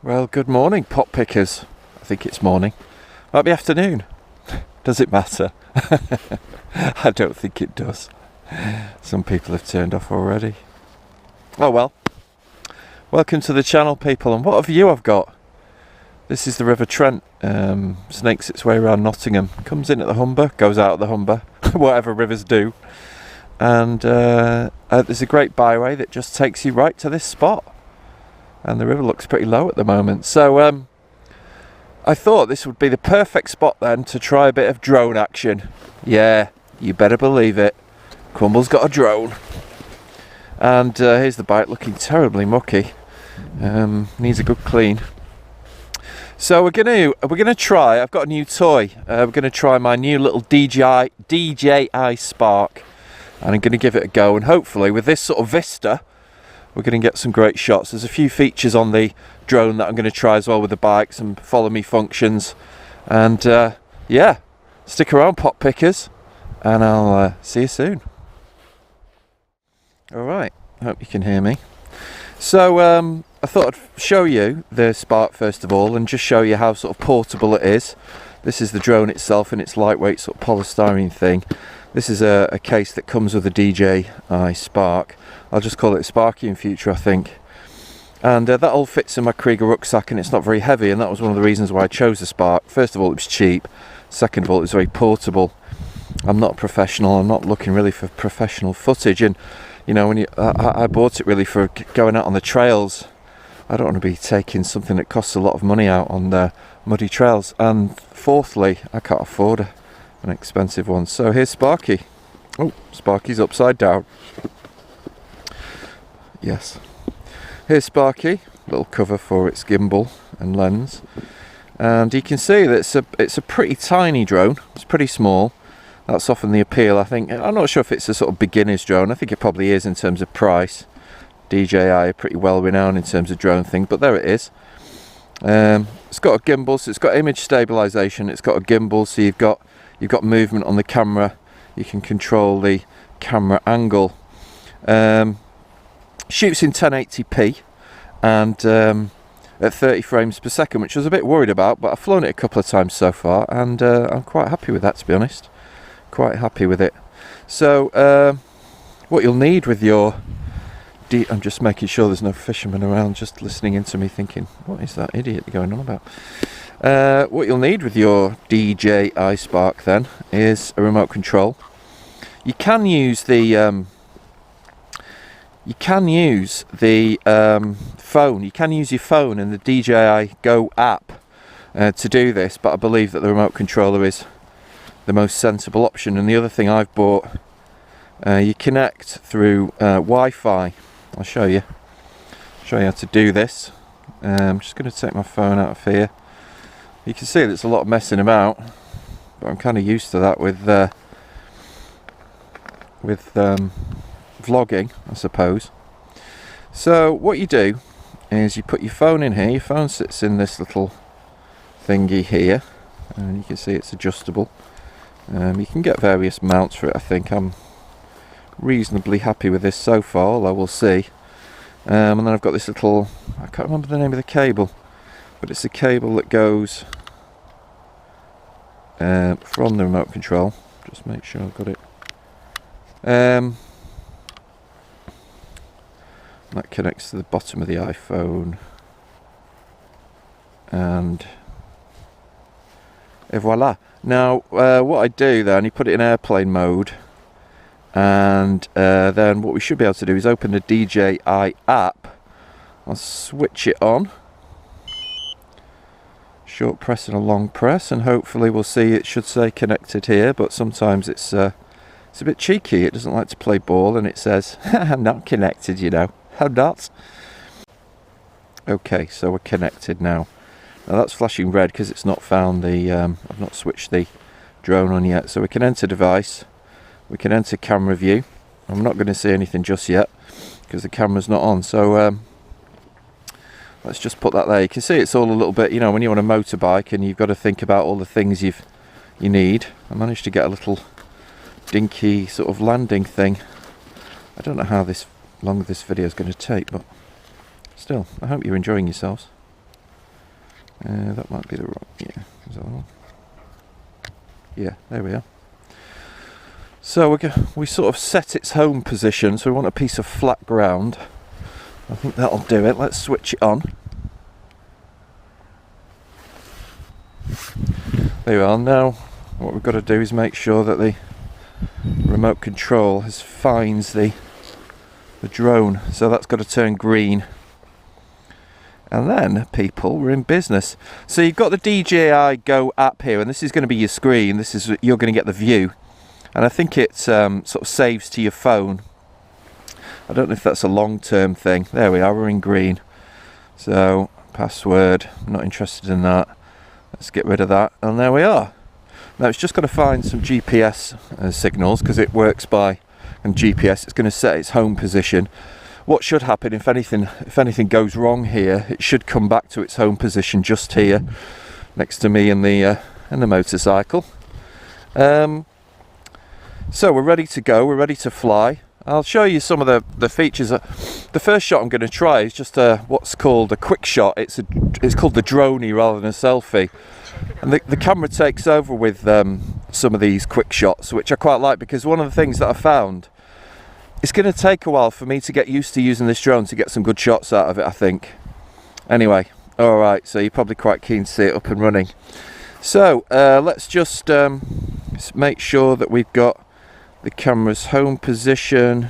Well, good morning, pot pickers. I think it's morning. Might be afternoon. Does it matter? I don't think it does. Some people have turned off already. Oh well. Welcome to the channel, people. And what a view I've got. This is the River Trent. Snakes its way around Nottingham. Comes in at the Humber, goes out at the Humber. Whatever rivers do. And there's a great byway that just takes you right to this spot. And the river looks pretty low at the moment. So I thought this would be the perfect spot then to try a bit of drone action. Yeah, you better believe it. Crumble's got a drone. And here's the bike, looking terribly mucky. Needs a good clean. So we're gonna try. I've got a new toy. We're gonna try my new little DJI Spark, and I'm gonna give it a go. And hopefully, with this sort of vista, we're going to get some great shots. There's a few features on the drone that I'm going to try as well with the bike, some follow me functions. And yeah, stick around, pot pickers, and I'll see you soon. Alright, I hope you can hear me. So I thought I'd show you the Spark first of all and just show you how sort of portable it is. This is the drone itself and its lightweight sort of polystyrene thing. This is a case that comes with a DJI Spark. I'll just call it Sparky in future, I think. And that all fits in my Krieger rucksack, and it's not very heavy, and that was one of the reasons why I chose the Spark. First of all, it was cheap. Second of all, it was very portable. I'm not a professional. I'm not looking really for professional footage. And you know, I bought it really for going out on the trails. I don't want to be taking something that costs a lot of money out on the muddy trails. And fourthly, I can't afford an expensive one. So here's Sparky. Oh, Sparky's upside down. Yes. Here's Sparky, little cover for its gimbal and lens. And you can see that it's a pretty tiny drone. It's pretty small. That's often the appeal, I think. I'm not sure if it's a sort of beginner's drone. I think it probably is in terms of price. DJI are pretty well renowned in terms of drone thing, but there it is. It's got a gimbal, so it's got image stabilization. It's got a gimbal, so you've got movement on the camera. You can control the camera angle. Shoots in 1080p and at 30 frames per second, which I was a bit worried about, but I've flown it a couple of times so far, and I'm quite happy with that, to be honest. Quite happy with it. So what you'll need with your I'm just making sure there's no fishermen around just listening into me thinking, what is that idiot going on about? What you'll need with your DJI Spark then is a remote control. You can use the phone. You can use your phone and the DJI Go app to do this, but I believe that the remote controller is the most sensible option. And the other thing I've bought, you connect through Wi-Fi. I'll show you how to do this. I'm just going to take my phone out of here. You can see there's a lot of messing about, but I'm kind of used to that with vlogging, I suppose. So what you do is you put your phone in here. Your phone sits in this little thingy here, and you can see it's adjustable. You can get various mounts for it. I think I'm reasonably happy with this so far, although we'll see. And then I've got this little, I can't remember the name of the cable, but it's a cable that goes from the remote control. Just make sure I've got it. That connects to the bottom of the iPhone, and voila. Now what I do then, you put it in airplane mode, and then what we should be able to do is open the DJI app. I'll switch it on, short press and a long press, and hopefully we'll see it should say connected here, but sometimes it's a bit cheeky. It doesn't like to play ball and it says I'm not connected, you know. How not? Okay, so we're connected now. Now that's flashing red because it's not found the I've not switched the drone on yet. So we can enter device, we can enter camera view. I'm not going to see anything just yet because the camera's not on, so let's just put that there. You can see it's all a little bit, you know, when you're on a motorbike and you've got to think about all the things you need. I managed to get a little dinky sort of landing thing. I don't know how long this video is going to take, but still, I hope you're enjoying yourselves. That might be the wrong, yeah, is that the one? Yeah, there we are. So we sort of set its home position, so we want a piece of flat ground. I think that'll do it. Let's switch it on. There we are. Now what we've got to do is make sure that the remote control finds the drone, so that's got to turn green. And then, people, we're in business. So you've got the DJI Go app here, and this is going to be your screen. You're going to get the view, and I think it sort of saves to your phone. I don't know if that's a long-term thing. There we are, we're in green. So password, I'm not interested in that. Let's get rid of that, and there we are. Now it's just got to find some GPS signals, because it works by GPS. It's going to set its home position. What should happen, if anything goes wrong here, it should come back to its home position just here, next to me and the motorcycle. So we're ready to go. We're ready to fly. I'll show you some of the features. The first shot I'm going to try is just what's called a quick shot. It's called the droney rather than a selfie, and the camera takes over with some of these quick shots, which I quite like, because one of the things that I found, it's going to take a while for me to get used to using this drone to get some good shots out of it, I think. Anyway, alright, so you're probably quite keen to see it up and running. So, let's just make sure that we've got the camera's home position.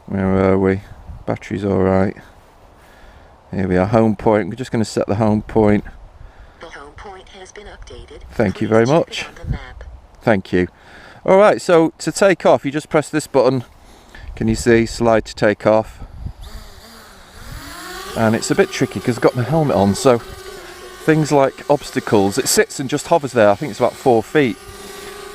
Where are we? Battery's alright. Here we are, home point. We're just going to set the home point. The home point has been updated. Thank you very much. On the map. Thank you. Alright, so to take off, you just press this button. Can you see? Slide to take off. And it's a bit tricky because I've got my helmet on, so things like obstacles, it sits and just hovers there. I think it's about 4 feet.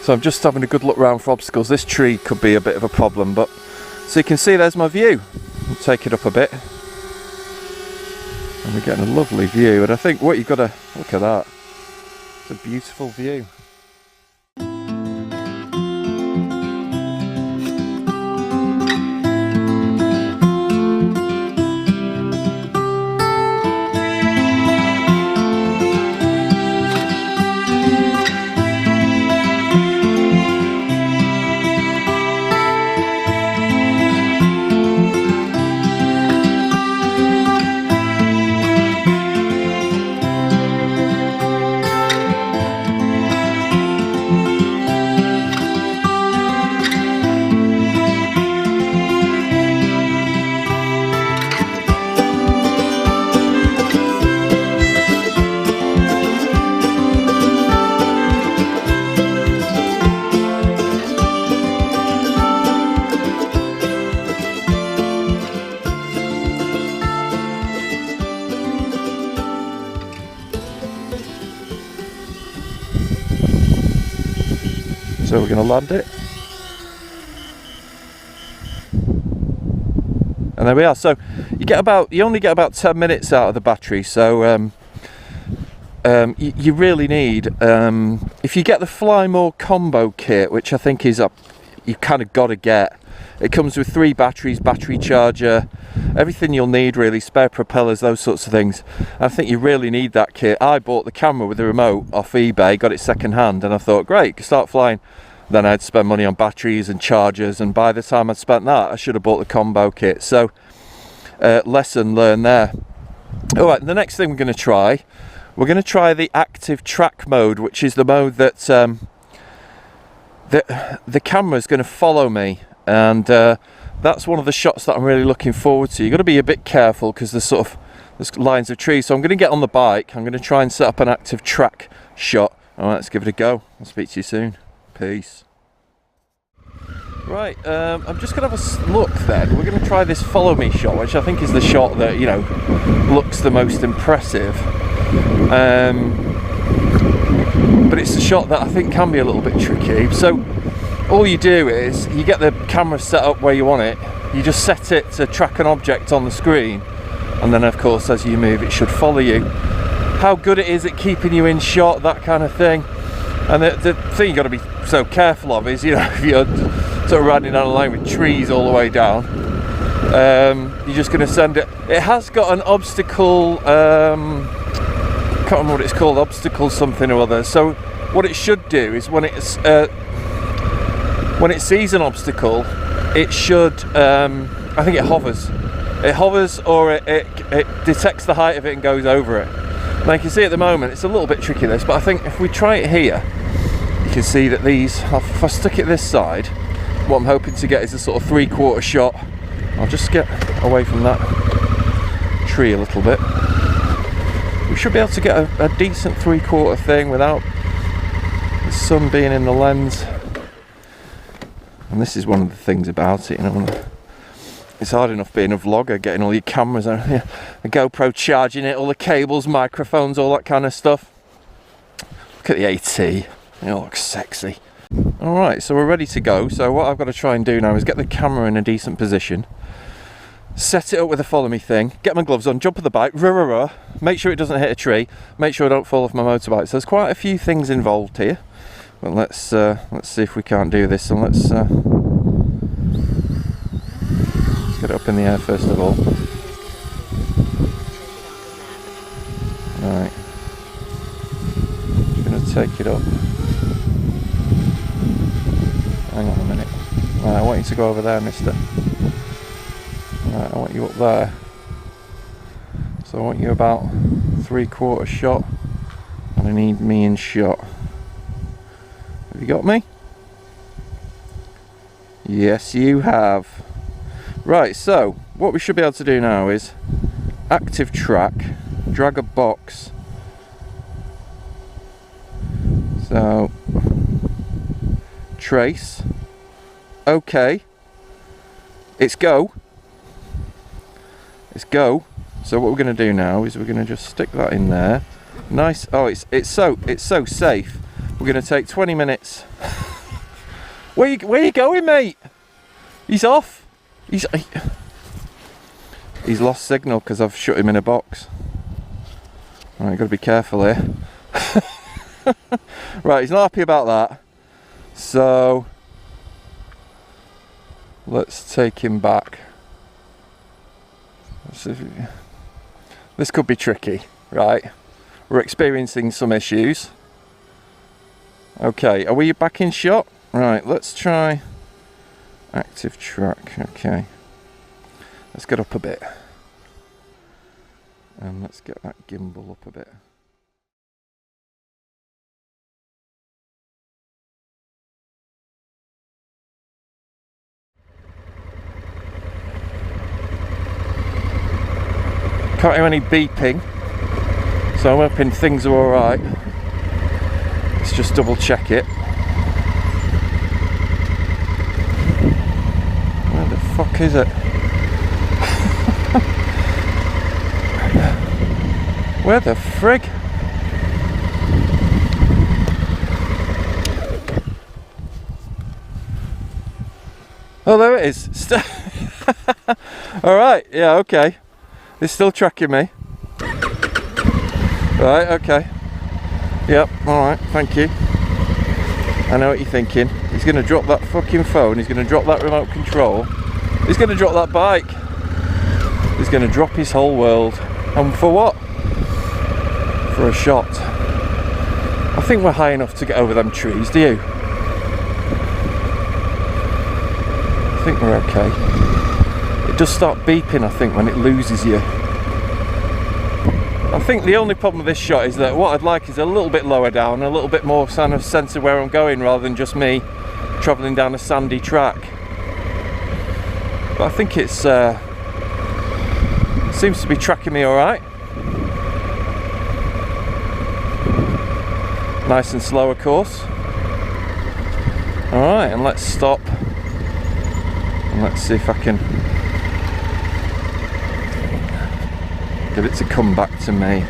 So I'm just having a good look around for obstacles. This tree could be a bit of a problem, but so you can see there's my view. I'll take it up a bit. And we're getting a lovely view, and I think what you've got to look at that. It's a beautiful view. So we're going to land it, and there we are. So you only get about 10 minutes out of the battery. So you really need, if you get the Fly More combo kit, which I think is you kind of got to get. It comes with 3 batteries, battery charger, everything you'll need really, spare propellers, those sorts of things. I think you really need that kit. I bought the camera with the remote off eBay, got it second hand, and I thought, great, could start flying. Then I'd spend money on batteries and chargers, and by the time I'd spent that, I should have bought the combo kit. So, lesson learned there. Alright, the next thing we're going to try the active track mode, which is the mode that the camera's going to follow me. And that's one of the shots that I'm really looking forward to. You've got to be a bit careful because there's lines of trees. So I'm going to get on the bike. I'm going to try and set up an active track shot. All right, let's give it a go. I'll speak to you soon. Peace. Right, I'm just going to have a look then. We're going to try this follow me shot, which I think is the shot that, you know, looks the most impressive. But it's a shot that I think can be a little bit tricky. So all you do is you get the camera set up where you want it, you just set it to track an object on the screen, and then of course as you move it should follow you. How good it is at keeping you in shot, that kind of thing. And the thing you've got to be so careful of is, you know, if you're sort of riding down a line with trees all the way down, you're just going to send it. It has got an obstacle can't remember what it's called, obstacle something or other. So what it should do is when it sees an obstacle, it should, I think it hovers. It hovers, or it detects the height of it and goes over it. Now you can see at the moment it's a little bit tricky this, but I think if we try it here, you can see that these, if I stick it this side, what I'm hoping to get is a sort of 3/4 shot. I'll just get away from that tree a little bit. We should be able to get a decent 3/4 thing without the sun being in the lens. And this is one of the things about it, you know, it's hard enough being a vlogger, getting all your cameras on, the GoPro charging it, all the cables, microphones, all that kind of stuff. Look at the AT, it looks sexy. Alright, so we're ready to go. So what I've got to try and do now is get the camera in a decent position, set it up with a follow me thing, get my gloves on, jump on the bike, make sure it doesn't hit a tree, make sure I don't fall off my motorbike. So there's quite a few things involved here. But let's see if we can't do this, and let's get it up in the air first of all. Right, just going to take it up. Hang on a minute. Right, I want you to go over there, mister. Right, I want you up there. So I want you about 3/4 shot, and I need me in shot. Have you got me? Yes, you have. Right, so what we should be able to do now is active track, drag a box. So trace. Okay. It's go. It's go. So what we're going to do now is we're going to just stick that in there. Nice. Oh, it's so safe. We're going to take 20 minutes. Where you going, mate? He's off. He's lost signal because I've shut him in a box. Right, got to be careful here. Right, he's not happy about that. So let's take him back. This could be tricky, right? We're experiencing some issues. Okay, are we back in shot? Right, let's try active track. Okay, let's get up a bit, and let's get that gimbal up a bit. Can't hear any beeping, so I'm hoping things are alright. Let's just double check it. Where the fuck is it? Where the frig? Oh, there it is. Alright, yeah, okay. It's still tracking me. Right, okay. Yep, alright, thank you. I know what you're thinking. He's going to drop that fucking phone, he's going to drop that remote control, he's going to drop that bike, he's going to drop his whole world. And for what? For a shot. I think we're high enough to get over them trees, do you? I think we're okay. It does start beeping, I think, when it loses you. I think the only problem with this shot is that what I'd like is a little bit lower down, a little bit more kind of sense of where I'm going rather than just me travelling down a sandy track. But I think it's seems to be tracking me alright. Nice and slow, of course. Alright, and let's stop. And let's see if I can get it to come back to me.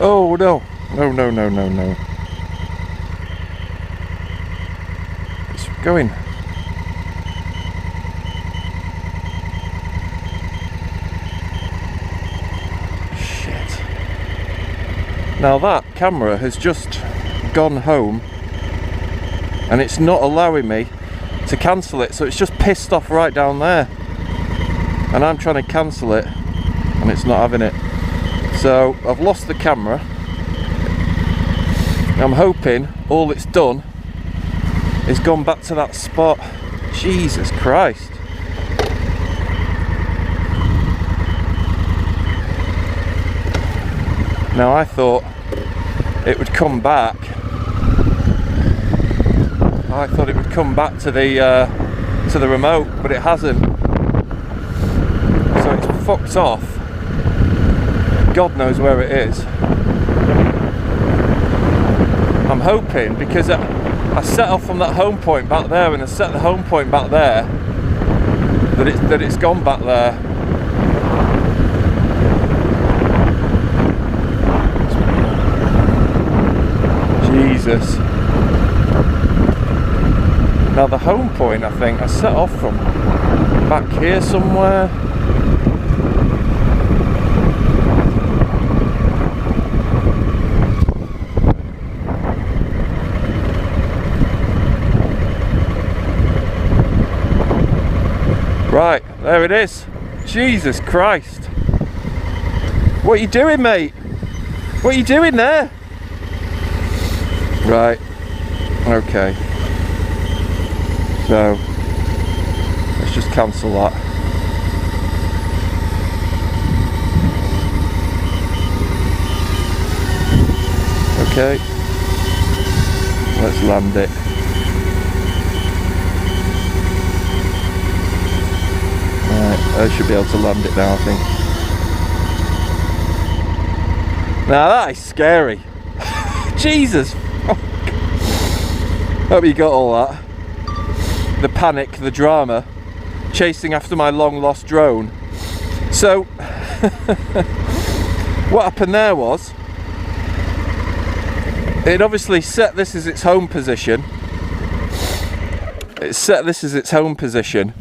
Oh no, no, no, no, no, no. It's going. Now that camera has just gone home and it's not allowing me to cancel it, so it's just pissed off right down there, and I'm trying to cancel it and it's not having it. So I've lost the camera. I'm hoping all it's done is gone back to that spot. Jesus Christ. Now I thought it would come back. I thought it would come back to the remote, but it hasn't. So it's fucked off. God knows where it is. I'm hoping, because I set off from that home point back there, and I set the home point back there, that it's gone back there. Jesus. Now the home point, I think I set off from back here somewhere. Right, there it is. Jesus Christ. What are you doing, mate? What are you doing there? Right, okay. So, let's just cancel that. Okay. Let's land it. Right, I should be able to land it now, I think. Now that is scary. Jesus. Hope you got all that. The panic, the drama, chasing after my long lost drone. So, what happened there was, it obviously set this as its home position. It set this as its home position.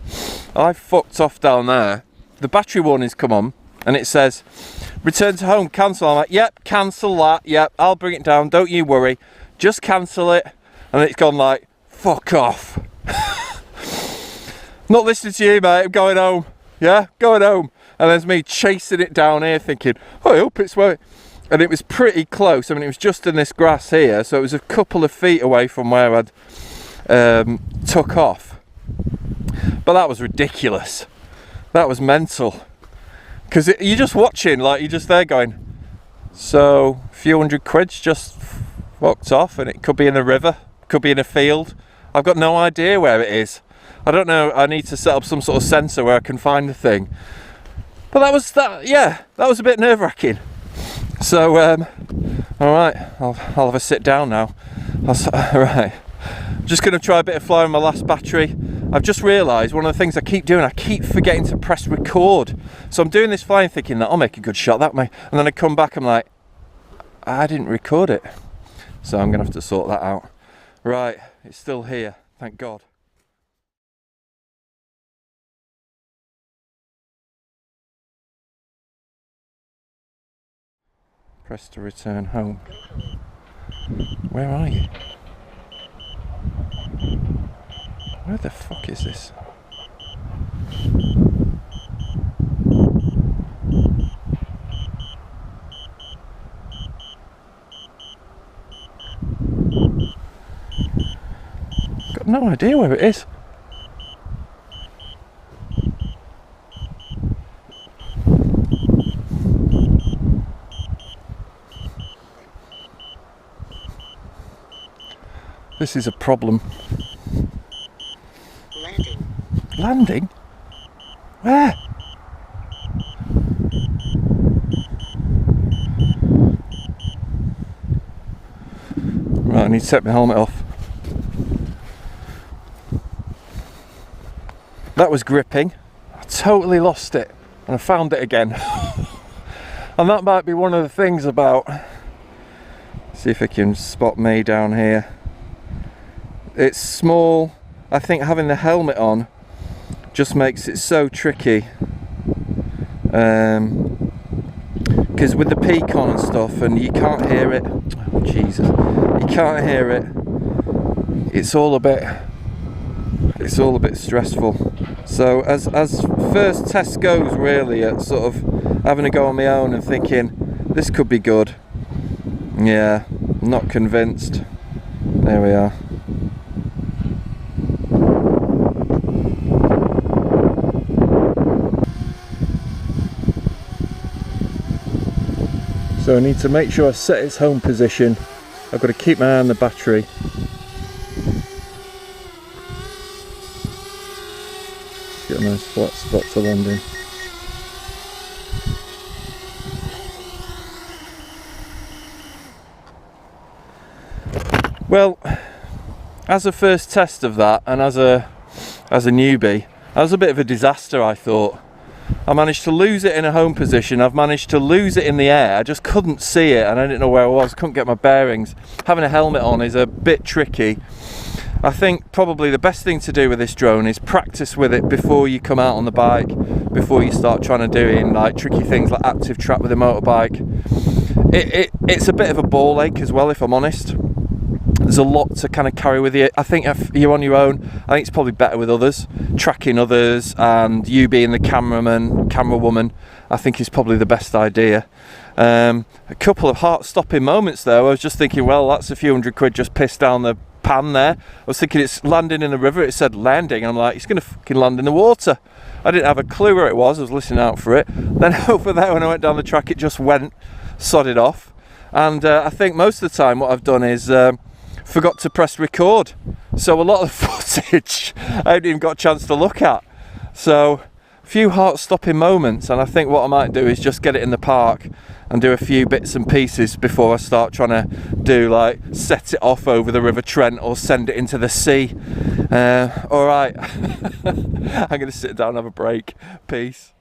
I fucked off down there. The battery warning's come on and it says, return to home, cancel. I'm like, yep, cancel that, yep, I'll bring it down, don't you worry. Just cancel it. And it's gone like, fuck off. Not listening to you, mate, I'm going home. Yeah, going home. And there's me chasing it down here thinking, oh, I hope it's where. And it was pretty close. I mean, it was just in this grass here, so it was a couple of feet away from where I'd took off. But that was ridiculous. That was mental. Because you're just watching, like, you're just there going, so a few £100 just fucked off, and it could be in a river, could be in a field. I've got no idea where it is. I don't know. I need to set up some sort of sensor where I can find the thing. But that was a bit nerve-wracking. So, all right, I'll have a sit down now. Right, I'm just going to try a bit of fly on my last battery. I've just realised one of the things I keep doing, I keep forgetting to press record. So I'm doing this flying thinking that I'll make a good shot that way, and then I come back, I'm like, I didn't record it. So I'm going to have to sort that out. Right, it's still here, thank God. Press to return home. Where are you? Where the fuck is this? Got no idea where it is. This is a problem. Landing. Landing? Where? Right, I need to take my helmet off. That was gripping. I totally lost it and I found it again. And that might be one of the things about, see if I can spot me down here. It's small. I think having the helmet on just makes it so tricky. because with the peak on and stuff, and you can't hear it. Oh, Jesus, you can't hear it. It's all a bit stressful. So as first test goes, really, at sort of having a go on my own and thinking this could be good. Yeah, not convinced. There we are. So I need to make sure I set its home position. I've got to keep my eye on the battery. Get a nice flat spot to land in. Well, as a first test of that, and as a newbie, that was a bit of a disaster, I thought. I managed to lose it in a home position. I've managed to lose it in the air. I just couldn't see it, and I didn't know where I was. Couldn't get my bearings. Having a helmet on is a bit tricky. I think probably the best thing to do with this drone is practice with it before you come out on the bike, before you start trying to do like tricky things like active trap with a motorbike. It's a bit of a ball ache as well, if I'm honest. There's a lot to kind of carry with you. I think if you're on your own, I think it's probably better with others. Tracking others and you being the camerawoman, I think is probably the best idea. A couple of heart-stopping moments though. I was just thinking, well, that's a few £100 just pissed down the pan there. I was thinking it's landing in the river. It said landing. I'm like, it's going to fucking land in the water. I didn't have a clue where it was. I was listening out for it. Then over there, when I went down the track, it just went, sodded off. And I think most of the time what I've done is forgot to press record, so a lot of the footage I haven't even got a chance to look at. So a few heart-stopping moments, and I think what I might do is just get it in the park and do a few bits and pieces before I start trying to do like set it off over the River Trent or send it into the sea. Alright, I'm going to sit down and have a break. Peace.